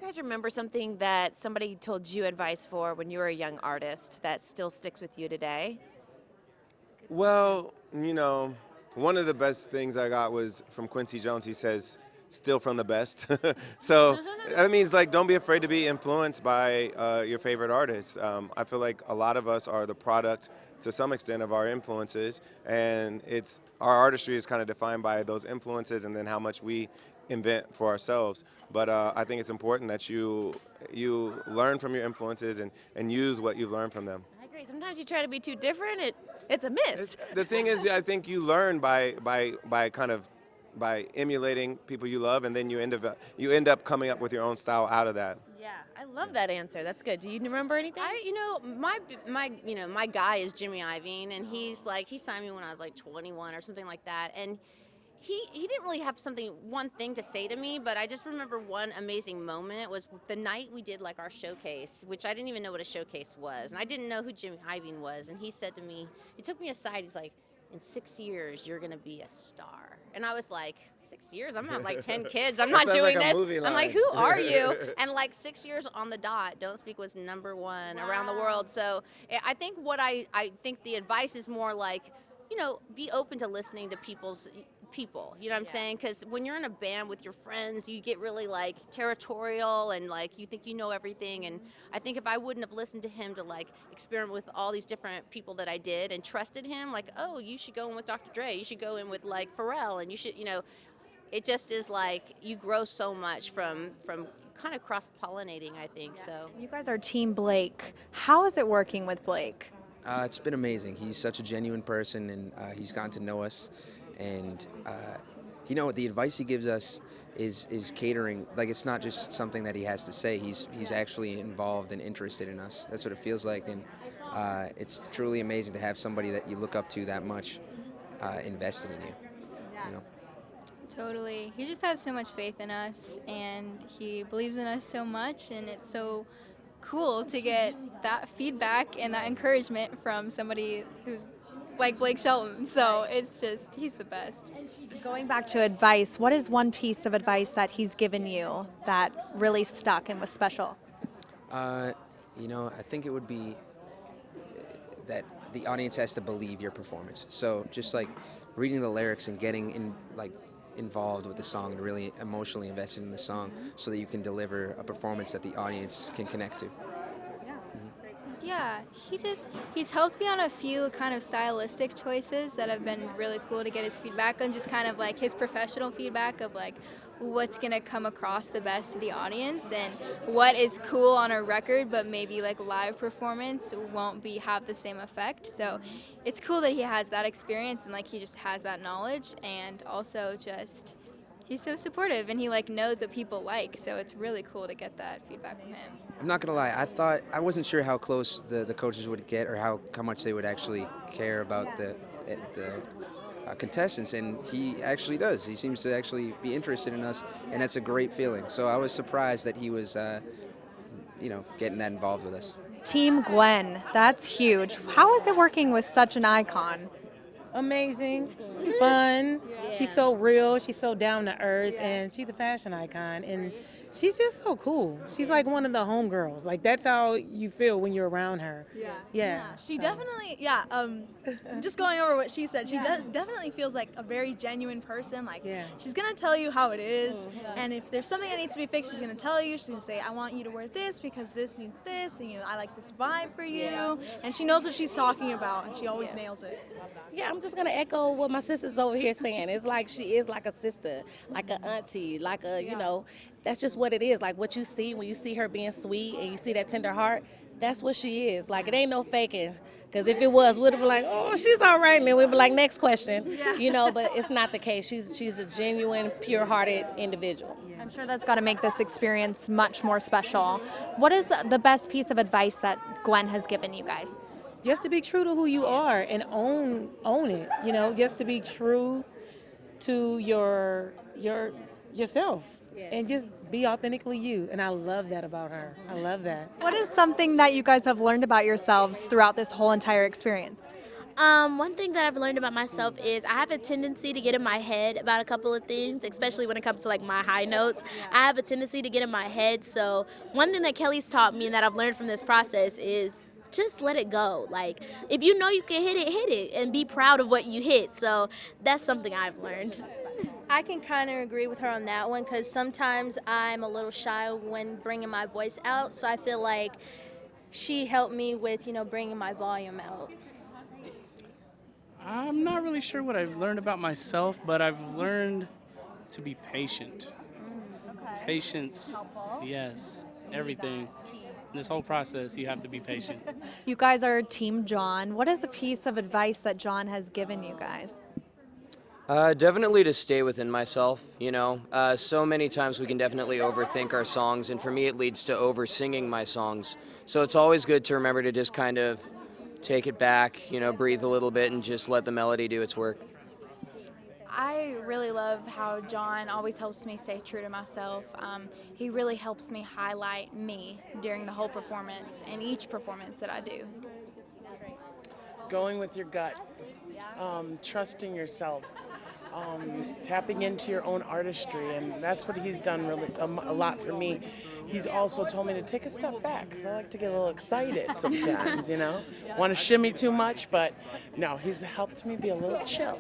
guys remember something that somebody told you advice for when you were a young artist that still sticks with you today? Well, one of the best things I got was from Quincy Jones. He says, "Still from the best." So that means like don't be afraid to be influenced by your favorite artists. I feel like a lot of us are the product to some extent of our influences, and it's our artistry is kind of defined by those influences, and then how much we invent for ourselves. But I think it's important that you learn from your influences and use what you've learned from them. I agree. Sometimes you try to be too different, it's a miss. The thing is, I think you learn by emulating people you love, and then you end up coming up with your own style out of that. Yeah, I love that answer. That's good. Do you remember anything? My guy is Jimmy Iovine, and he signed me when I was like 21 or something like that, and he didn't really have one thing to say to me, but I just remember one amazing moment was the night we did like our showcase, which I didn't even know what a showcase was, and I didn't know who Jimmy Iovine was, and he said to me, he took me aside, he's like, in 6 years, you're gonna be a star. And I was like, 6 years? I'm not like 10 kids. I'm not doing like a this. movie I'm like, line. who are you? And like 6 years on the dot, Don't Speak was #1 around the world. So I think I think the advice is more like, be open to listening to people. You know what I'm saying? Because when you're in a band with your friends, you get really like territorial and like you think you know everything. And I think if I wouldn't have listened to him to like experiment with all these different people that I did and trusted him, like, oh, you should go in with Dr. Dre, you should go in with like Pharrell, and you should, it just is like you grow so much from kind of cross-pollinating, I think. So You guys are Team Blake. How is it working with Blake? It's been amazing. He's such a genuine person, and he's gotten to know us. And the advice he gives us is catering. Like, it's not just something that he has to say. He's actually involved and interested in us. That's what it feels like, and it's truly amazing to have somebody that you look up to that much invested in you. Totally. He just has so much faith in us, and he believes in us so much, and it's so cool to get that feedback and that encouragement from somebody who's like Blake Shelton. So it's just, he's the best. Going back to advice, what is one piece of advice that he's given you that really stuck and was special? I think it would be that the audience has to believe your performance. So just like reading the lyrics and getting involved with the song and really emotionally invested in the song so that you can deliver a performance that the audience can connect to. Yeah, he's helped me on a few kind of stylistic choices that have been really cool to get his feedback on, just kind of like his professional feedback of like what's going to come across the best to the audience and what is cool on a record but maybe like live performance won't have the same effect. So it's cool that he has that experience and like he just has that knowledge, and also just he's so supportive and he like knows what people like, so it's really cool to get that feedback from him. I'm not gonna lie, I wasn't sure how close the coaches would get or how much they would actually care about the contestants, and he actually does. He seems to actually be interested in us, and that's a great feeling. So I was surprised that he was getting that involved with us. Team Gwen, that's huge. How is it working with such an icon? Amazing, fun. She's so real. She's so down to earth, and she's a fashion icon. And she's just so cool. She's like one of the homegirls. Like that's how you feel when you're around her. Yeah. She definitely, just going over what she said, she definitely feels like a very genuine person. Like, she's going to tell you how it is, and if there's something that needs to be fixed, she's going to tell you. She's going to say, I want you to wear this because this needs this, and I like this vibe for you. And she knows what she's talking about, and she always nails it. Yeah, I'm just going to echo what my sister's over here saying. It's like she is like a sister, like an auntie, like that's just what it is. Like what you see when you see her being sweet and you see that tender heart, that's what she is. Like it ain't no faking. Because if it was, we'd have been like, oh, she's all right. And then we'd be like, next question. But it's not the case. She's a genuine, pure-hearted individual. I'm sure that's got to make this experience much more special. What is the best piece of advice that Gwen has given you guys? Just to be true to who you are and own it. Just to be true to yourself. And just be authentically you. And I love that about her. I love that. What is something that you guys have learned about yourselves throughout this whole entire experience? One thing that I've learned about myself is I have a tendency to get in my head about a couple of things, especially when it comes to like my high notes. I have a tendency to get in my head. So one thing that Kelly's taught me and that I've learned from this process is just let it go. Like, if you know you can hit it, and be proud of what you hit. So that's something I've learned. I can kind of agree with her on that one because sometimes I'm a little shy when bringing my voice out. So I feel like she helped me with, bringing my volume out. I'm not really sure what I've learned about myself, but I've learned to be patient. Patience, yes, everything. In this whole process, you have to be patient. You guys are Team John. What is a piece of advice that John has given you guys? Definitely to stay within myself, so many times we can definitely overthink our songs, and for me it leads to over singing my songs. So it's always good to remember to just kind of take it back, breathe a little bit and just let the melody do its work. I really love how John always helps me stay true to myself. He really helps me highlight me during the whole performance and each performance that I do. Going with your gut, trusting yourself, tapping into your own artistry, and that's what he's done really a lot for me. He's also told me to take a step back because I like to get a little excited sometimes, Want to shimmy too much, but no, he's helped me be a little chill.